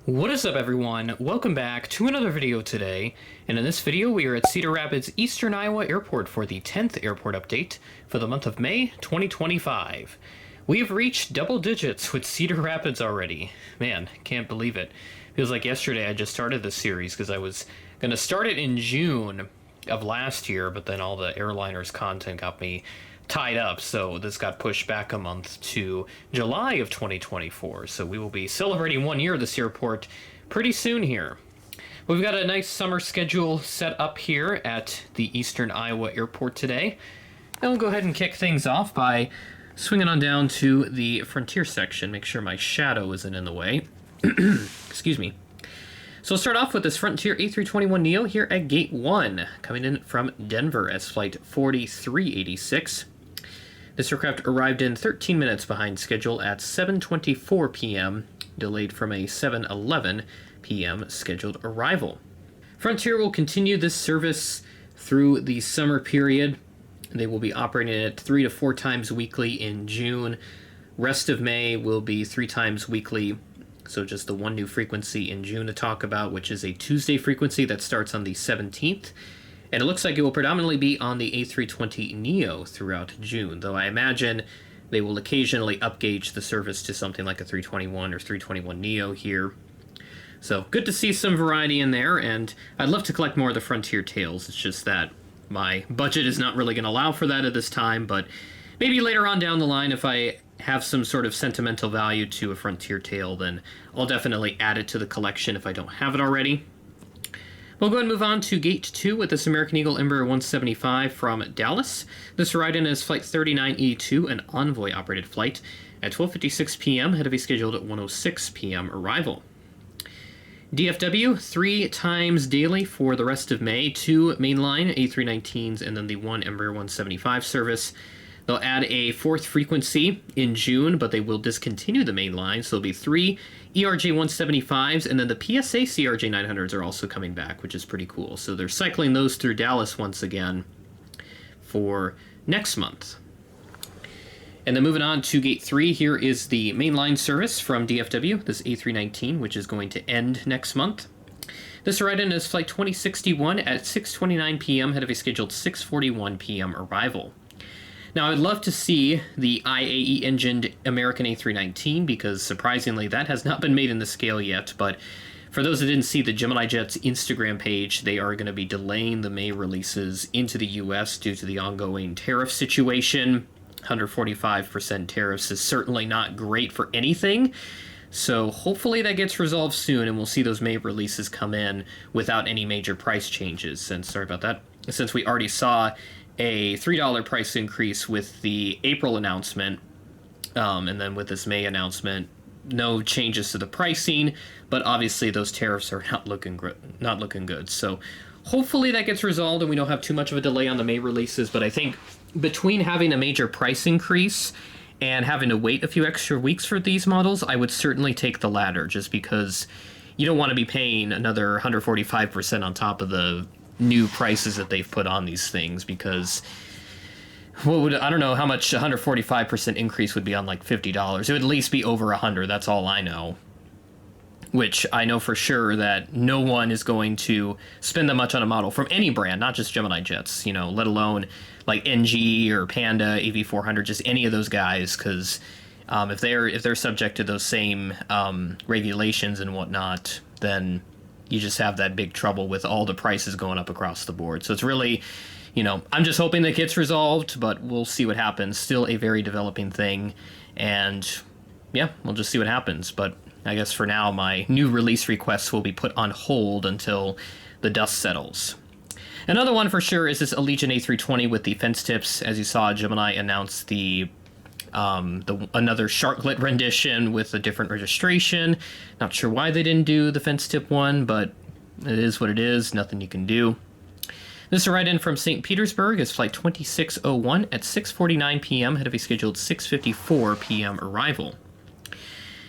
What is up, everyone? Welcome back to another video today, and in this video we are at Cedar Rapids, Eastern Iowa Airport for the 10th airport update for the month of May 2025. We have reached double digits with Cedar Rapids already. Man, can't believe it. Feels like yesterday I just started this series because I was going to start it in June of last year, but then all the airliners content got me tied up, so this got pushed back a month to July of 2024. So we will be celebrating 1 year of this airport pretty soon here. We've got a nice summer schedule set up here at the Eastern Iowa Airport today. And we'll go ahead and kick things off by swinging on down to the Frontier section. Make sure my shadow isn't in the way. Excuse me. So we'll start off with this Frontier A321neo here at Gate 1, coming in from Denver as Flight 4386. This aircraft arrived in 13 minutes behind schedule at 7:24 p.m., delayed from a 7:11 p.m. scheduled arrival. Frontier will continue this service through the summer period. They will be operating it 3 to 4 times weekly in June. Rest of May will be 3 times weekly. So just the one new frequency in June to talk about, which is a Tuesday frequency that starts on the 17th. And it looks like it will predominantly be on the A320neo throughout June, though I imagine they will occasionally upgauge the service to something like a 321 or 321neo here. So good to see some variety in there, and I'd love to collect more of the Frontier tails. It's just that my budget is not really going to allow for that at this time, but maybe later on down the line, if I have some sort of sentimental value to a Frontier tail, then I'll definitely add it to the collection if I don't have it already. We'll go ahead and move on to Gate 2 with this American Eagle Embraer 175 from Dallas. This ride-in is Flight 39E2, an Envoy-operated flight, at 12:56 p.m., ahead of a scheduled 1:06 p.m. arrival. DFW, 3 times daily for the rest of May, 2 mainline A319s, and then the 1 Embraer 175 service. They'll add a 4th frequency in June, but they will discontinue the main line, so there'll be 3 ERJ 175s, and then the PSA CRJ 900s are also coming back, which is pretty cool. So they're cycling those through Dallas once again for next month. And then moving on to Gate 3, here is the mainline service from DFW, this A319, which is going to end next month. This ride-in is Flight 2061 at 6:29 p.m., ahead of a scheduled 6:41 p.m. arrival. Now, I'd love to see the IAE-engined American A319, because surprisingly, that has not been made in the scale yet, but for those that didn't see the Gemini Jet's Instagram page, they are going to be delaying the May releases into the U.S. due to the ongoing tariff situation. 145% tariffs is certainly not great for anything, so hopefully that gets resolved soon, and we'll see those May releases come in without any major price changes. And sorry about that, since we already saw a $3 price increase with the April announcement, and then with this May announcement, no changes to the pricing, but obviously those tariffs are not looking good. So hopefully that gets resolved and we don't have too much of a delay on the May releases. But I think between having a major price increase and having to wait a few extra weeks for these models, I would certainly take the latter, just because you don't want to be paying another 145% on top of the new prices that they've put on these things, because I don't know how much 145% increase would be on like $50. It would at least be over 100. That's all I know. Which I know for sure that no one is going to spend that much on a model from any brand, not just Gemini Jets, let alone like NG or Panda, AV400, just any of those guys, because if they're subject to those same regulations and whatnot, then you just have that big trouble with all the prices going up across the board. So it's really, I'm just hoping that gets resolved, but we'll see what happens. Still a very developing thing, and yeah, we'll just see what happens. But I guess for now, my new release requests will be put on hold until the dust settles. Another one for sure is this Allegiant A320 with the fence tips. As you saw, Gemini announced another sharklet rendition with a different registration. Not sure why they didn't do the fence tip one, but it is what it is. Nothing you can do. This is a ride-in from St. Petersburg is Flight 2601 at 6:49 p.m. ahead of a scheduled 6:54 p.m. arrival.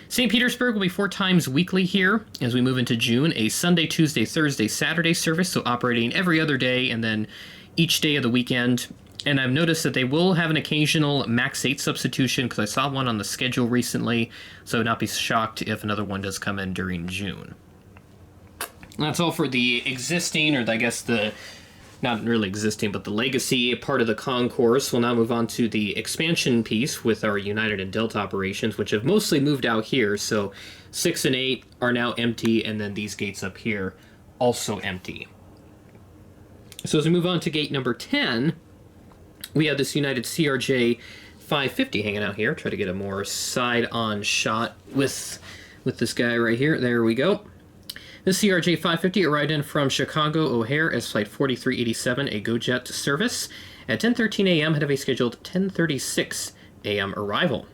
St. Petersburg will be 4 times weekly here as we move into June. A Sunday, Tuesday, Thursday, Saturday service, so operating every other day, and then each day of the weekend And I've noticed that they will have an occasional Max 8 substitution, because I saw one on the schedule recently, so I would not be shocked if another one does come in during June. That's all for the existing, or I guess the, not really existing, but the legacy part of the concourse. We'll now move on to the expansion piece with our United and Delta operations, which have mostly moved out here. So 6 and 8 are now empty, and then these gates up here also empty. So as we move on to gate number 10, we have this United CRJ 550 hanging out here. Try to get a more side-on shot with this guy right here. There we go. This CRJ 550 arrived in from Chicago O'Hare as Flight 4387, a GoJet service. At 10:13 a.m., had a scheduled 10:36 a.m. arrival.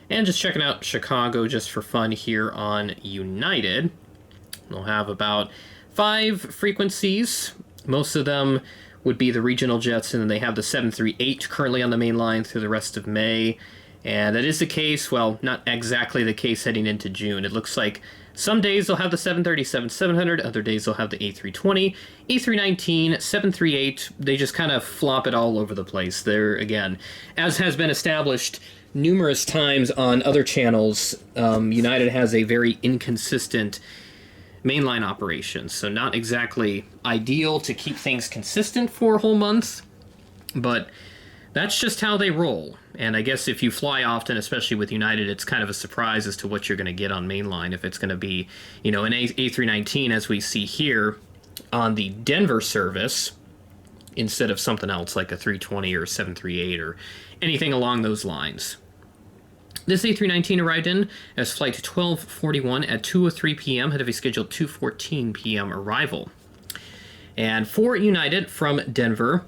And just checking out Chicago just for fun here on United. They'll have about 5 frequencies. Most of them would be the regional jets, and then they have the 738 currently on the main line through the rest of May. And that is the case, well, not exactly the case heading into June. It looks like some days they'll have the 737-700, other days they'll have the A320, A319, 738. They just kind of flop it all over the place. They're, again, as has been established numerous times on other channels, United has a very inconsistent mainline operations, so not exactly ideal to keep things consistent for a whole month, but that's just how they roll. And I guess if you fly often, especially with United, it's kind of a surprise as to what you're going to get on mainline. If it's going to be, you know, an A319, as we see here on the Denver service, instead of something else like a 320 or 738 or anything along those lines. This A319 arrived in as Flight 1241 at 2:03 p.m., had a scheduled 2:14 p.m. arrival. And for United from Denver,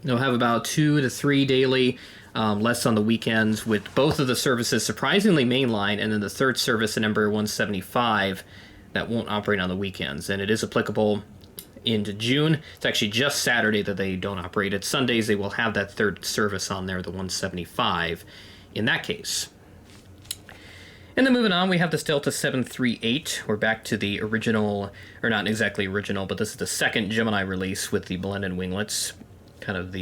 they'll have about 2 to 3 daily, less on the weekends, with both of the services surprisingly mainline, and then the third service, at number 175, that won't operate on the weekends. And it is applicable into June. It's actually just Saturday that they don't operate. It's Sundays they will have that third service on there, the 175, in that case. And then moving on, we have this Delta 738. We're back to the original, or not exactly original, but this is the second Gemini release with the blended winglets. Kind of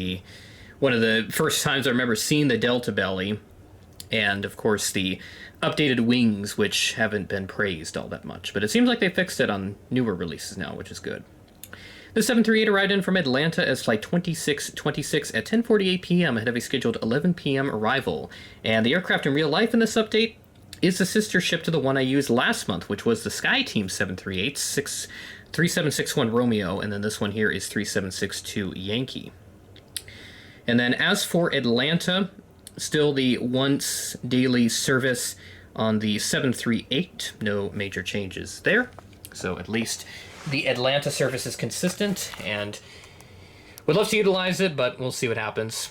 one of the first times I remember seeing the Delta belly, and of course the updated wings, which haven't been praised all that much. But it seems like they fixed it on newer releases now, which is good. The 738 arrived in from Atlanta as Flight 2626 at 10:48 p.m. ahead of a scheduled 11 p.m. arrival. And the aircraft in real life in this update is the sister ship to the one I used last month, which was the SkyTeam 738, 3761 Romeo, and then this one here is 3762 Yankee. And then as for Atlanta, still the once daily service on the 738, no major changes there. So at least the Atlanta service is consistent, and would love to utilize it, but we'll see what happens.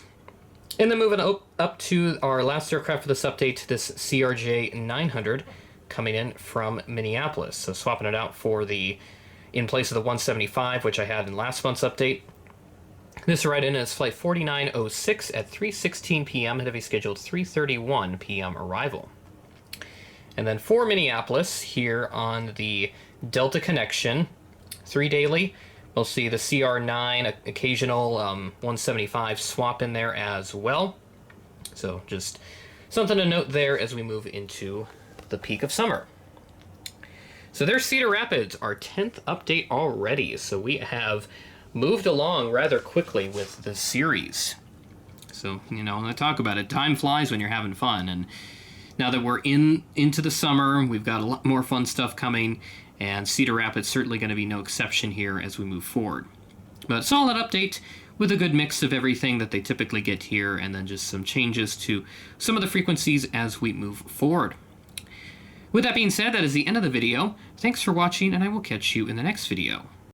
And then moving up to our last aircraft for this update, this CRJ 900 coming in from Minneapolis. So swapping it out for in place of the 175, which I had in last month's update. This arrived in as Flight 4906 at 3:16 p.m. ahead of a scheduled 3:31 p.m. arrival. And then for Minneapolis, here on the Delta connection, 3 daily, we'll see the CR9, occasional 175 swap in there as well. So just something to note there as we move into the peak of summer. So there's Cedar Rapids, our 10th update already. So we have moved along rather quickly with the series. So, you know, when I talk about it, time flies when you're having fun. And now that we're into the summer, we've got a lot more fun stuff coming. And Cedar Rapids certainly going to be no exception here as we move forward. But solid update with a good mix of everything that they typically get here, and then just some changes to some of the frequencies as we move forward. With that being said, that is the end of the video. Thanks for watching, and I will catch you in the next video.